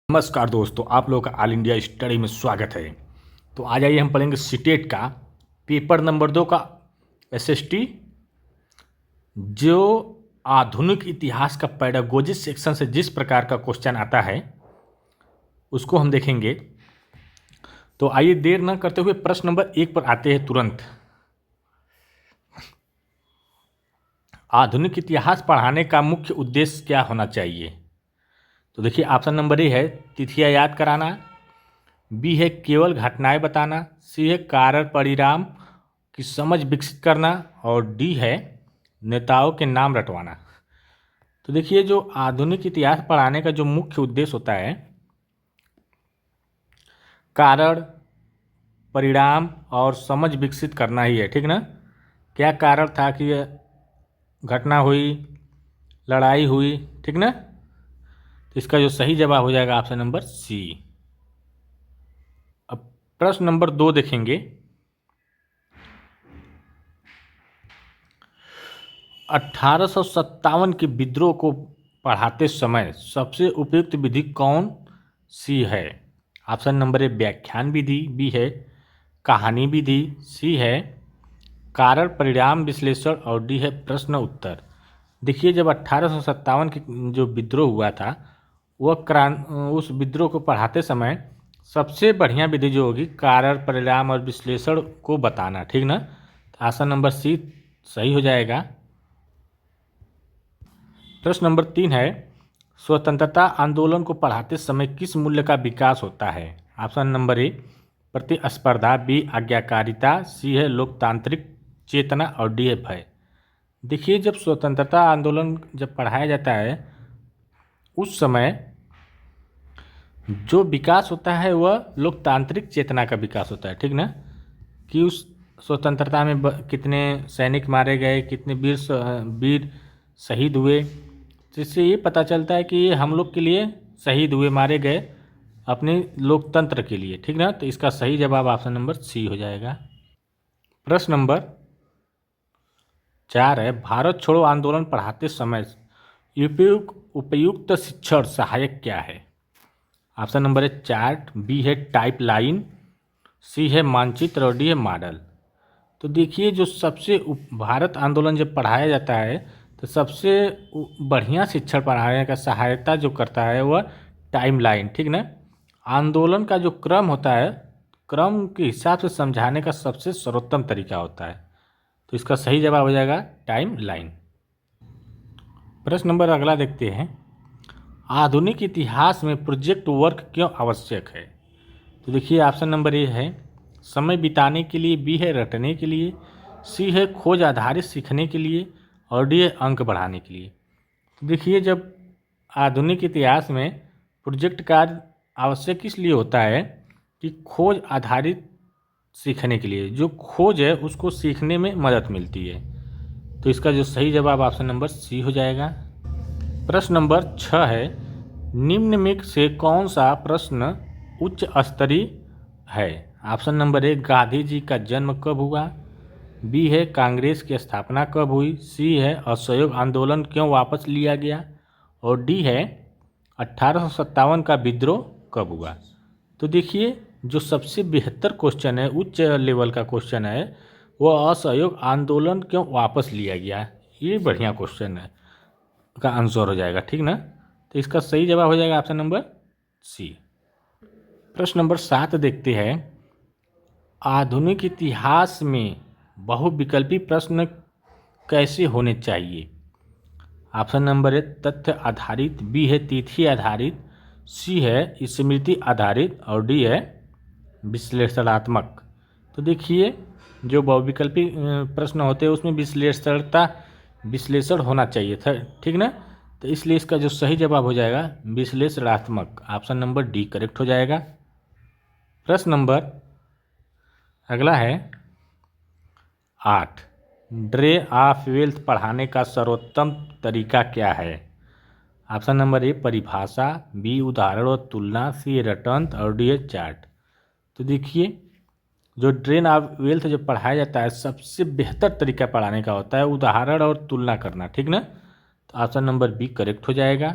नमस्कार दोस्तों, आप लोगों का ऑल इंडिया स्टडी में स्वागत है। तो आज आइए हम पढ़ेंगे सीटेट का पेपर नंबर 2 का एसएसटी, जो आधुनिक इतिहास का पेडागोजी सेक्शन से जिस प्रकार का क्वेश्चन आता है उसको हम देखेंगे। तो आइए देर न करते हुए प्रश्न नंबर 1 पर आते हैं तुरंत। आधुनिक इतिहास पढ़ाने का मुख्य उद्देश्य क्या होना चाहिए? तो देखिए, ऑप्शन नंबर ए है तिथियां याद कराना, बी है केवल घटनाएं बताना, सी है कारण परिणाम की समझ विकसित करना, और डी है नेताओं के नाम रटवाना। तो देखिए, जो आधुनिक इतिहास पढ़ाने का जो मुख्य उद्देश्य होता है, कारण परिणाम और समझ विकसित करना ही है, ठीक ना। क्या कारण था कि घटना हुई, लड़ाई हुई, ठीक ना। तो इसका जो सही जवाब हो जाएगा ऑप्शन नंबर सी। अब प्रश्न नंबर 2 देखेंगे। 1857 के विद्रोह को पढ़ाते समय सबसे उपयुक्त विधि कौन सी है? ऑप्शन नंबर ए व्याख्यान विधि, बी है कहानी विधि, सी है कारण परिणाम विश्लेषण, और डी है प्रश्न उत्तर। देखिए, जब 1857 की जो विद्रोह हुआ था, उस विद्रोह को पढ़ाते समय सबसे बढ़िया विधि जो होगी कारण परिणाम और विश्लेषण को बताना, ठीक ना। तो ऑप्शन नंबर सी सही हो जाएगा। प्रश्न नंबर 3 है स्वतंत्रता आंदोलन को पढ़ाते समय किस मूल्य का विकास होता है? ऑप्शन नंबर ए प्रतिस्पर्धा, बी आज्ञाकारिता, सी है लोकतांत्रिक चेतना, और डी है भय। देखिए, जब स्वतंत्रता आंदोलन जब पढ़ाया जाता है उस समय जो विकास होता है वह लोकतांत्रिक चेतना का विकास होता है, ठीक ना। कि उस स्वतंत्रता में कितने सैनिक मारे गए, कितने वीर शहीद हुए, जिससे ये पता चलता है कि ये हम लोग के लिए शहीद हुए, मारे गए अपने लोकतंत्र के लिए, ठीक ना। तो इसका सही जवाब ऑप्शन नंबर सी हो जाएगा। प्रश्न नंबर 4 है भारत छोड़ो आंदोलन पढ़ाते समय उपयुक्त शिक्षण सहायक क्या है? ऑप्शन नंबर है चार्ट, बी है टाइप लाइन, सी है मानचित्र, और डी है मॉडल। तो देखिए, जो सबसे भारत आंदोलन जब पढ़ाया जाता है तो सबसे बढ़िया शिक्षण पढ़ाने का सहायता जो करता है वह टाइम लाइन, ठीक ना। आंदोलन का जो क्रम होता है, क्रम के हिसाब से समझाने का सबसे सर्वोत्तम तरीका होता है। तो इसका सही जवाब हो जाएगा टाइम लाइन। प्रश्न नंबर अगला देखते हैं। आधुनिक इतिहास में प्रोजेक्ट वर्क क्यों आवश्यक है? तो देखिए, ऑप्शन नंबर ए है समय बिताने के लिए, बी है रटने के लिए, सी है खोज आधारित सीखने के लिए, और डी है अंक बढ़ाने के लिए। तो देखिए, जब आधुनिक इतिहास में प्रोजेक्ट कार्य आवश्यक इसलिए होता है कि खोज आधारित सीखने के लिए, जो खोज है उसको सीखने में मदद मिलती है। तो इसका जो सही जवाब ऑप्शन नंबर सी हो जाएगा। प्रश्न नंबर 6 है निम्न में से कौन सा प्रश्न उच्च स्तरीय है? Option number A Gandhi ji का जन्म कब हुआ, बी है कांग्रेस की स्थापना कब हुई, सी है असहयोग आंदोलन क्यों वापस लिया गया, और डी है 1857 का विद्रोह कब हुआ। तो देखिए, जो सबसे बेहतर क्वेश्चन है, उच्च लेवल का क्वेश्चन है, वो असहयोग आंदोलन क्यों वापस लिया गया, ये बढ़िया क्वेश्चन है का आंसर हो जाएगा, ठीक ना। तो इसका सही जवाब हो जाएगा ऑप्शन नंबर सी। प्रश्न नंबर 7 देखते हैं। आधुनिक इतिहास में बहुविकल्पी प्रश्न कैसे होने चाहिए? ऑप्शन नंबर ए तथ्य आधारित, बी है तिथि आधारित, सी है स्मृति आधारित, और डी है विश्लेषणात्मक। तो देखिए, जो बहुविकल्पी प्रश्न होते हैं उसमें विश्लेषण होना चाहिए था, ठीक ना। तो इसलिए इसका जो सही जवाब हो जाएगा विश्लेषणात्मक, ऑप्शन नंबर डी करेक्ट हो जाएगा। प्रश्न नंबर अगला है 8 ड्रे ऑफ वेल्थ पढ़ाने का सर्वोत्तम तरीका क्या है? ऑप्शन नंबर ए परिभाषा, बी उदाहरण और तुलना, सी रटंत, और डी है चार्ट। तो देखिए, जो ड्रेन ऑफ वेल्थ जो पढ़ाया जाता है सबसे बेहतर तरीका पढ़ाने का होता है उदाहरण और तुलना करना, ठीक ना। तो ऑप्शन नंबर बी करेक्ट हो जाएगा।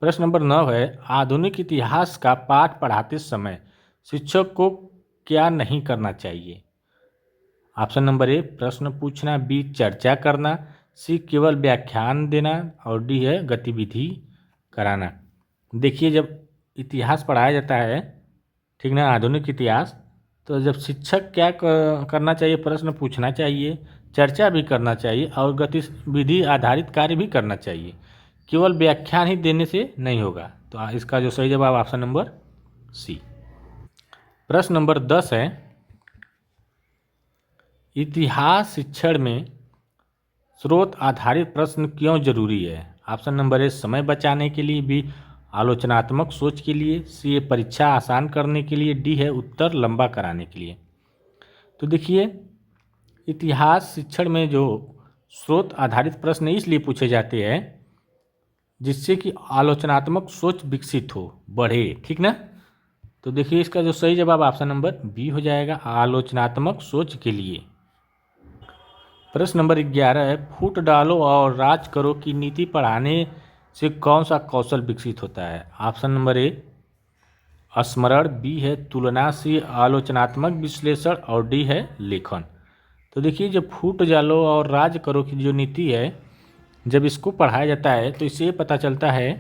प्रश्न नंबर 9 है, आधुनिक इतिहास का पाठ पढ़ाते समय शिक्षक को क्या नहीं करना चाहिए? ऑप्शन नंबर ए प्रश्न पूछना, बी चर्चा करना, सी केवल व्याख्यान देना और डी है गतिविधि कराना। देखिए, जब इतिहास पढ़ाया जाता है, ठीक ना, आधुनिक इतिहास, तो जब शिक्षक क्या करना चाहिए? प्रश्न पूछना चाहिए, चर्चा भी करना चाहिए और गतिविधि आधारित कार्य भी करना चाहिए। केवल व्याख्यान ही देने से नहीं होगा। तो इसका जो सही जवाब ऑप्शन नंबर सी। प्रश्न नंबर 10 है, इतिहास शिक्षण में स्रोत आधारित प्रश्न क्यों जरूरी है? ऑप्शन नंबर ए समय बचाने के लिए, बी आलोचनात्मक सोच के लिए, सी परीक्षा आसान करने के लिए, डी है उत्तर लंबा कराने के लिए। तो देखिए, इतिहास शिक्षण में जो स्रोत आधारित प्रश्न इसलिए पूछे जाते हैं जिससे कि आलोचनात्मक सोच विकसित हो, बढ़े, ठीक ना। तो देखिए, इसका जो सही जवाब ऑप्शन नंबर बी हो जाएगा, आलोचनात्मक सोच के लिए। प्रश्न नंबर 11 है, फूट डालो और राज करो की नीति पढ़ाने से कौन सा कौशल विकसित होता है? ऑप्शन नंबर ए स्मरण, बी है तुलना, सी आलोचनात्मक विश्लेषण और डी है लेखन। तो देखिए, जब फूट डालो और राज करो की जो नीति है, जब इसको पढ़ाया जाता है तो इससे पता चलता है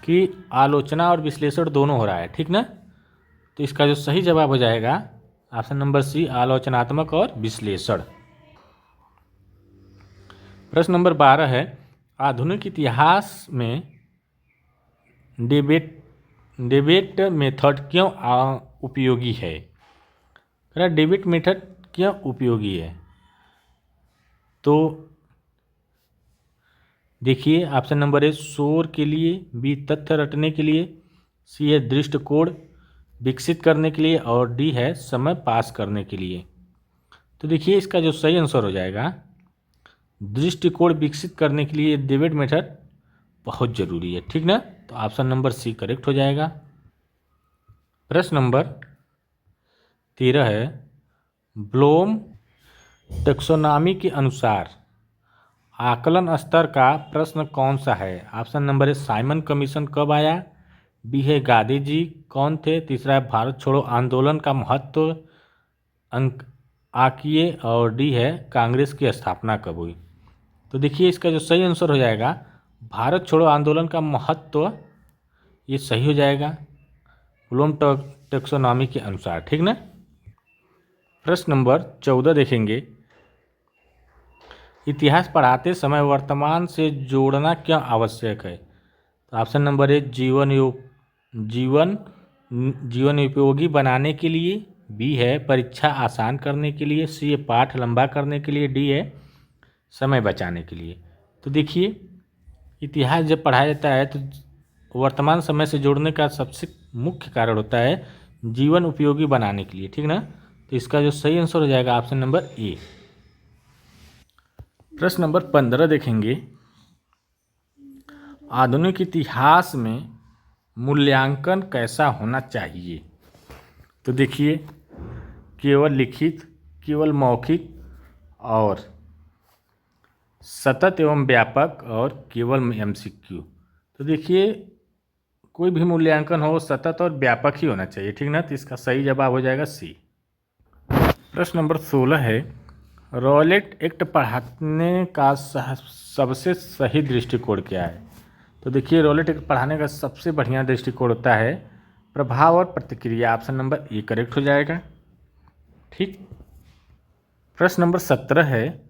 कि आलोचना और विश्लेषण दोनों हो रहा है, ठीक ना। तो इसका जो सही जवाब हो जाएगा ऑप्शन नंबर सी, आलोचनात्मक और विश्लेषण। प्रश्न नंबर 12 है, आधुनिक इतिहास में डिबेट मेथड क्यों उपयोगी है? डिबेट मेथड क्यों उपयोगी है? तो देखिए, ऑप्शन नंबर ए शोर के लिए, बी तथ्य रटने के लिए, सी है दृष्टिकोण विकसित करने के लिए और डी है समय पास करने के लिए। तो देखिए, इसका जो सही आंसर हो जाएगा, दृष्टिकोण विकसित करने के लिए डिबेट मेथड बहुत ज़रूरी है, ठीक ना। तो ऑप्शन नंबर सी करेक्ट हो जाएगा। प्रश्न नंबर 13 है, ब्लूम टेक्सोनॉमी के अनुसार आकलन स्तर का प्रश्न कौन सा है? Option number A Simon commission कब आया, बी है गांधी जी कौन थे, तीसरा है भारत छोड़ो आंदोलन का महत्व अंक आकिए और डी है कांग्रेस की स्थापना कब हुई। तो देखिए, इसका जो सही आंसर हो जाएगा, भारत छोड़ो आंदोलन का महत्व, ये सही हो जाएगा ब्लूम टेक्सोनॉमी के अनुसार, ठीक ना। प्रश्न नंबर 14 देखेंगे, इतिहास पढ़ाते समय वर्तमान से जोड़ना क्यों आवश्यक है? तो ऑप्शन नंबर ए जीवन जीवन उपयोगी बनाने के लिए, बी है परीक्षा आसान करने के लिए, सी है पाठ लंबा करने के लिए, डी है समय बचाने के लिए। तो देखिए, इतिहास जब पढ़ाया जाता है तो वर्तमान समय से जोड़ने का सबसे मुख्य कारण होता है जीवन उपयोगी बनाने के लिए, ठीक ना। तो इसका जो सही आंसर हो जाएगा ऑप्शन नंबर ए। प्रश्न नंबर 15 देखेंगे, आधुनिक इतिहास में मूल्यांकन कैसा होना चाहिए? तो देखिए, केवल लिखित, केवल मौखिक और सतत एवं व्यापक और केवल एमसीक्यू। तो देखिए, कोई भी मूल्यांकन हो सतत और व्यापक ही होना चाहिए, ठीक ना। तो इसका सही जवाब हो जाएगा सी। प्रश्न नंबर 16 है, रॉलेट एक्ट पढ़ाने का सबसे सही दृष्टिकोण क्या है? तो देखिए, रॉलेट एक्ट पढ़ाने का सबसे बढ़िया दृष्टिकोण होता है प्रभाव और प्रतिक्रिया। ऑप्शन नंबर ए करेक्ट हो जाएगा, ठीक। प्रश्न नंबर 17 है,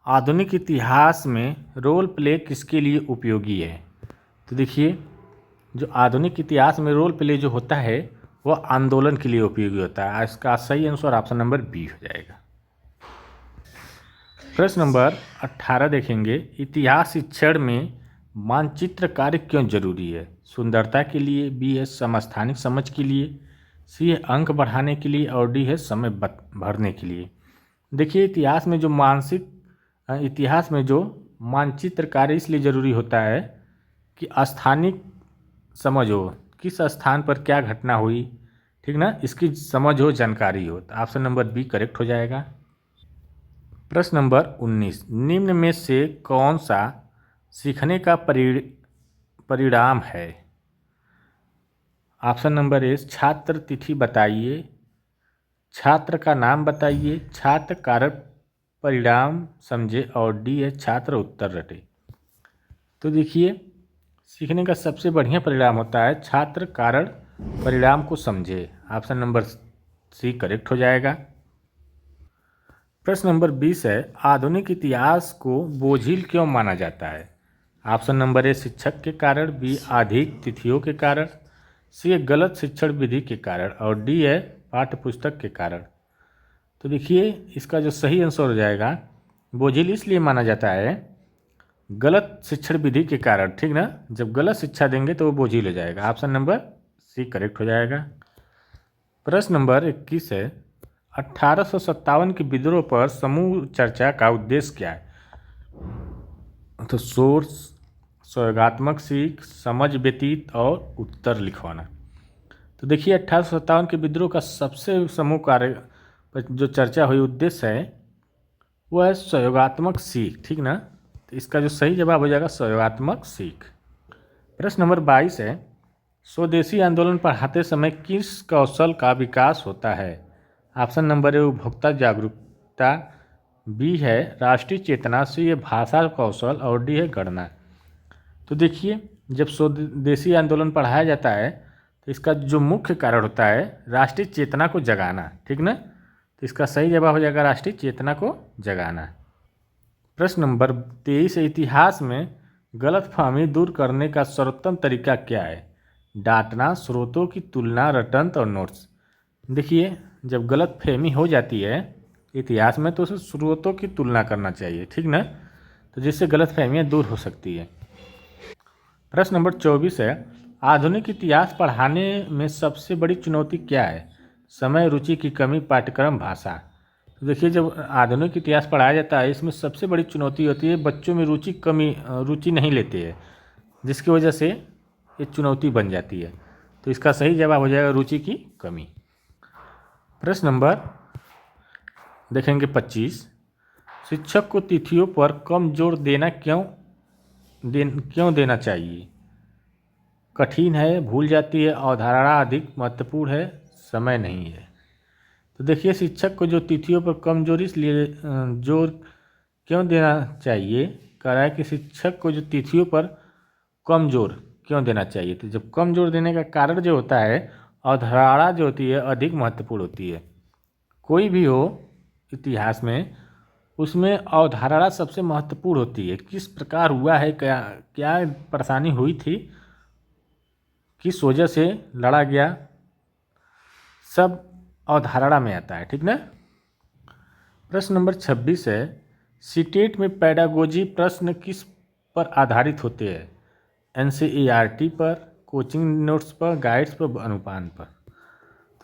आधुनिक इतिहास में रोल प्ले किसके लिए उपयोगी है? तो देखिए, जो आधुनिक इतिहास में रोल प्ले जो होता है वह आंदोलन के लिए उपयोगी होता है। इसका सही आंसर ऑप्शन नंबर बी हो जाएगा। प्रश्न नंबर 18 देखेंगे, इतिहास शिक्षण में मानचित्र कार्य क्यों जरूरी है? सुंदरता के लिए, बी है समस्थानिक समझ के लिए, सी है अंक बढ़ाने के लिए और डी है समय भरने के लिए। देखिए, इतिहास में जो मानचित्र कार्य इसलिए ज़रूरी होता है कि स्थानिक समझ हो, किस स्थान पर क्या घटना हुई, ठीक ना, इसकी समझ हो, जानकारी हो। तो ऑप्शन नंबर बी करेक्ट हो जाएगा। प्रश्न नंबर 19, निम्न में से कौन सा सीखने का परिणाम है? ऑप्शन नंबर ए छात्र तिथि बताइए, छात्र का नाम बताइए, छात्र कारण परिणाम समझे, और डी है छात्र उत्तर रटे। तो देखिए, सीखने का सबसे बढ़िया परिणाम होता है छात्र कारण परिणाम को समझे। ऑप्शन नंबर सी करेक्ट हो जाएगा। प्रश्न नंबर 20 है, आधुनिक इतिहास को बोझिल क्यों माना जाता है? ऑप्शन नंबर ए शिक्षक के कारण, बी अधिक तिथियों के कारण, सी गलत शिक्षण विधि के कारण, और डी है पाठ्य पुस्तक के कारण। तो देखिए, इसका जो सही आंसर हो जाएगा, बोझिल इसलिए माना जाता है गलत शिक्षण विधि के कारण, ठीक ना। जब गलत शिक्षा देंगे तो वो बोझिल हो जाएगा। ऑप्शन नंबर सी करेक्ट हो जाएगा। प्रश्न नंबर 21 है, 1857 के विद्रोह पर समूह चर्चा का उद्देश्य क्या है? तो सोर्स, सहयोगात्मक सीख, समझ व्यतीत और उत्तर लिखवाना। तो देखिए, 1857 के विद्रोह का सबसे समूह कार्य पर जो चर्चा हुई उद्देश्य है वो है सहयोगात्मक सीख, ठीक ना। तो इसका जो सही जवाब हो जाएगा सहयोगात्मक सीख। प्रश्न नंबर 22 है, स्वदेशी आंदोलन पढ़ाते समय किस कौशल का विकास होता है? ऑप्शन नंबर ए उपभोक्ता जागरूकता, बी है राष्ट्रीय चेतना, सी है भाषा कौशल, और डी है गणना। तो देखिए, जब स्वदेशी आंदोलन पढ़ाया जाता है तो इसका जो मुख्य कारण होता है राष्ट्रीय चेतना को जगाना, ठीक ना। तो इसका सही जवाब हो जाएगा राष्ट्रीय चेतना को जगाना। प्रश्न नंबर 23, इतिहास में गलतफहमी दूर करने का सर्वोत्तम तरीका क्या है? डांटना, स्रोतों की तुलना, रटंत और नोट्स। देखिए, जब गलतफहमी हो जाती है इतिहास में तो उसे स्रोतों की तुलना करना चाहिए, ठीक ना। तो जिससे गलतफहमियाँ दूर हो सकती है। प्रश्न नंबर 24 है, आधुनिक इतिहास पढ़ाने में सबसे बड़ी चुनौती क्या है? समय, रुचि की कमी, पाठ्यक्रम, भाषा। तो देखिए, जब आधुनिक इतिहास पढ़ाया जाता है इसमें सबसे बड़ी चुनौती होती है बच्चों में रुचि नहीं लेते हैं, जिसकी वजह से ये चुनौती बन जाती है। तो इसका सही जवाब हो जाएगा रुचि की कमी। प्रश्न नंबर देखेंगे 25, शिक्षक को तिथियों पर कम जोर देना क्यों देना चाहिए? कठिन है, भूल जाती है, अवधारणा अधिक महत्वपूर्ण है, समय नहीं है। तो देखिए, शिक्षक को जो तिथियों पर कम जोर इसलिए जोर क्यों देना चाहिए, कह रहा है कि शिक्षक को जो तिथियों पर कम जोर क्यों देना चाहिए। तो जब कम जोर देने का कारण जो होता है अवधारणा जो होती है अधिक महत्वपूर्ण होती है। कोई भी हो इतिहास में उसमें अवधारणा सबसे महत्वपूर्ण होती है। किस प्रकार हुआ है, क्या क्या परेशानी हुई थी, किस वजह से लड़ा गया, सब अवधारणा में आता है, ठीक ना। प्रश्न नंबर 26 है, सीटेट में पेडागोजी प्रश्न किस पर आधारित होते हैं? एनसीईआरटी पर, कोचिंग नोट्स पर, गाइड्स पर, अनुपान पर।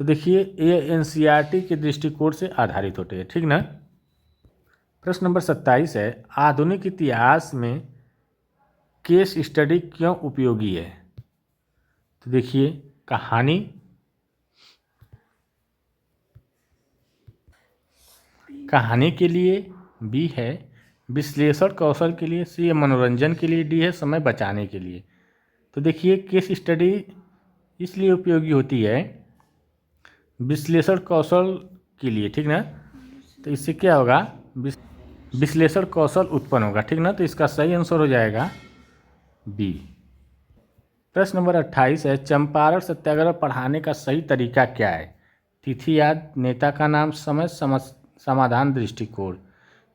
तो देखिए, ये एनसीईआरटी के दृष्टिकोण से आधारित होते हैं, ठीक ना। प्रश्न नंबर 27 है, आधुनिक इतिहास में केस स्टडी क्यों उपयोगी है? तो देखिए, कहानी के लिए, बी है विश्लेषण कौशल के लिए, सी है मनोरंजन के लिए, डी है समय बचाने के लिए। तो देखिए, केस स्टडी इसलिए उपयोगी होती है विश्लेषण कौशल के लिए, ठीक ना। तो इससे क्या होगा, विश्लेषण कौशल उत्पन्न होगा, ठीक ना। तो इसका सही आंसर हो जाएगा बी। प्रश्न नंबर 28 है, चंपारण सत्याग्रह पढ़ाने का सही तरीका क्या है? तिथि याद, नेता का नाम, समय, समाधान, दृष्टिकोण।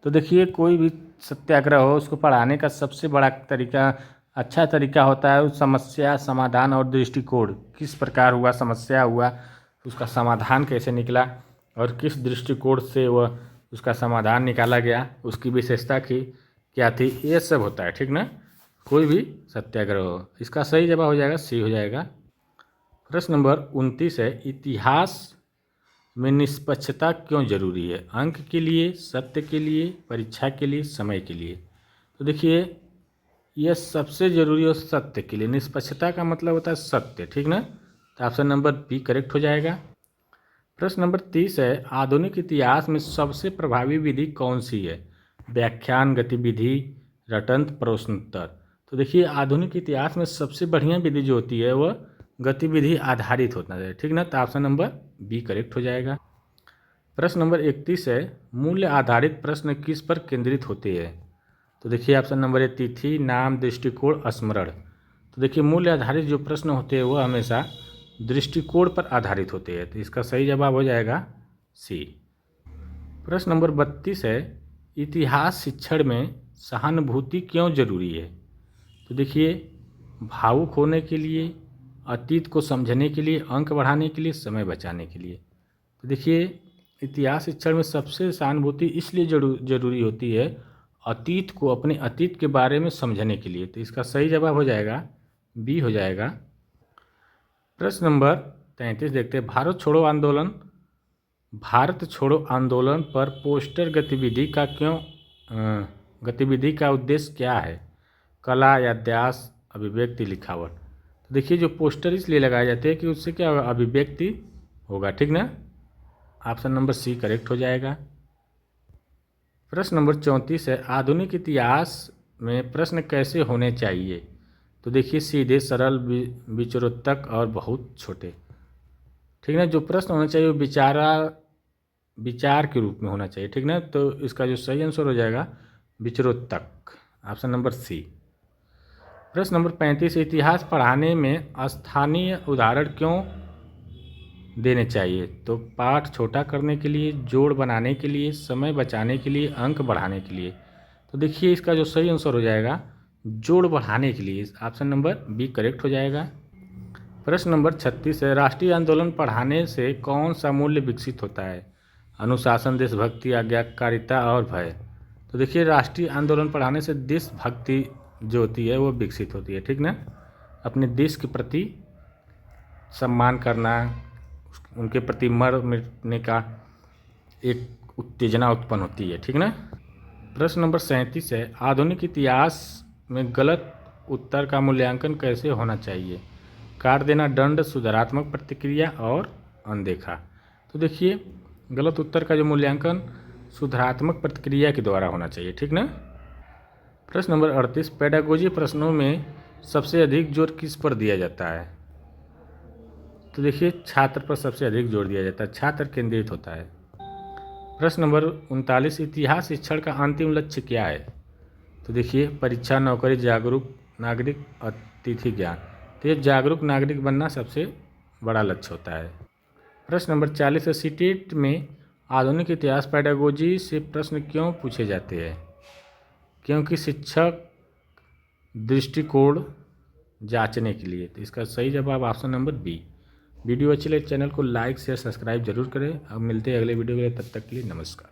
तो देखिए, कोई भी सत्याग्रह हो उसको पढ़ाने का सबसे बड़ा तरीका, अच्छा तरीका होता है उस समस्या, समाधान और दृष्टिकोण। किस प्रकार हुआ, समस्या हुआ, उसका समाधान कैसे निकला और किस दृष्टिकोण से वह उसका समाधान निकाला गया, उसकी विशेषता की क्या थी, ये सब होता है, ठीक ना। कोई भी सत्याग्रह हो। इसका सही जवाब हो जाएगा सी हो जाएगा। प्रश्न नंबर 29 है, इतिहास में निष्पक्षता क्यों जरूरी है? अंक के लिए, सत्य के लिए, परीक्षा के लिए, समय के लिए। तो देखिए, यह सबसे जरूरी है सत्य के लिए। निष्पक्षता का मतलब होता है सत्य, ठीक ना। तो ऑप्शन नंबर बी करेक्ट हो जाएगा। प्रश्न नंबर 30 है, आधुनिक इतिहास में सबसे प्रभावी विधि कौन सी है? व्याख्यान, गतिविधि, रटंत, प्रश्नोत्तर। तो देखिए, आधुनिक इतिहास में सबसे बढ़िया विधि जो होती है वह गतिविधि आधारित होना चाहिए, ठीक ना। तो ऑप्शन नंबर बी करेक्ट हो जाएगा। प्रश्न नंबर 31 है, मूल्य आधारित प्रश्न किस पर केंद्रित होते हैं। तो देखिए ऑप्शन नंबर ए तिथि, नाम, दृष्टिकोण, स्मरण। तो देखिए मूल्य आधारित जो प्रश्न होते हैं वो हमेशा दृष्टिकोण पर आधारित होते हैं, तो इसका सही जवाब हो जाएगा सी। प्रश्न नंबर 32 है, इतिहास शिक्षण में सहानुभूति क्यों जरूरी है। तो देखिए भावुक होने के लिए, अतीत को समझने के लिए, अंक बढ़ाने के लिए, समय बचाने के लिए। तो देखिए इतिहास शिक्षण में सबसे सहानुभूति इसलिए जरूरी होती है अतीत को, अपने अतीत के बारे में समझने के लिए। तो इसका सही जवाब हो जाएगा बी हो जाएगा। प्रश्न नंबर 33 देखते हैं, भारत छोड़ो आंदोलन पर पोस्टर गतिविधि का उद्देश्य क्या है। कला, याददाश्त, अभिव्यक्ति, लिखावट। तो देखिए जो पोस्टर इसलिए लगाए जाते हैं कि उससे क्या होगा, अभिव्यक्ति होगा, ठीक ना। ऑप्शन नंबर सी करेक्ट हो जाएगा। प्रश्न नंबर 34 है, आधुनिक इतिहास में प्रश्न कैसे होने चाहिए। तो देखिए सीधे, सरल, विचारोत्तक और बहुत छोटे, ठीक ना। जो प्रश्न होना चाहिए वो विचार के रूप में होना चाहिए, ठीक ना। तो इसका जो सही आंसर हो जाएगा विचारोत्तक, ऑप्शन नंबर सी। प्रश्न नंबर 35, इतिहास पढ़ाने में स्थानीय उदाहरण क्यों देने चाहिए। तो पाठ छोटा करने के लिए, जोड़ बनाने के लिए, समय बचाने के लिए, अंक बढ़ाने के लिए। तो देखिए इसका जो सही आंसर हो जाएगा जोड़ बढ़ाने के लिए, ऑप्शन नंबर बी करेक्ट हो जाएगा। प्रश्न नंबर 36 है, राष्ट्रीय आंदोलन पढ़ाने से कौन सा मूल्य विकसित होता है। अनुशासन, देशभक्ति, आज्ञाकारिता और भय। तो देखिए राष्ट्रीय आंदोलन पढ़ाने से देशभक्ति जो होती है वो विकसित होती है, ठीक ना। अपने देश के प्रति सम्मान करना, उनके प्रति मर मिटने का एक उत्तेजना उत्पन्न होती है, ठीक ना। प्रश्न नंबर 37 है, आधुनिक इतिहास में गलत उत्तर का मूल्यांकन कैसे होना चाहिए। काट देना, दंड, सुधारात्मक प्रतिक्रिया और अनदेखा। तो देखिए गलत उत्तर का जो मूल्यांकन सुधारात्मक प्रतिक्रिया के द्वारा होना चाहिए, ठीक ना। प्रश्न नंबर 38, पेडागोजी प्रश्नों में सबसे अधिक जोर किस पर दिया जाता है। तो देखिए छात्र पर सबसे अधिक जोर दिया जाता है, छात्र केंद्रित होता है। प्रश्न नंबर 39, इतिहास शिक्षण का अंतिम लक्ष्य क्या है। तो देखिए परीक्षा, नौकरी, जागरूक नागरिक, अतिथि ज्ञान। तो ये जागरूक नागरिक बनना सबसे बड़ा लक्ष्य होता है। प्रश्न नंबर 40 है, सीटेट में आधुनिक इतिहास पेडागोजी से प्रश्न क्यों पूछे जाते हैं। क्योंकि शिक्षक दृष्टिकोण जांचने के लिए। तो इसका सही जवाब ऑप्शन नंबर बी। वीडियो अच्छी लगे चैनल को लाइक शेयर सब्सक्राइब जरूर करें। अब मिलते हैं अगले वीडियो के लिए, तब तक के लिए नमस्कार।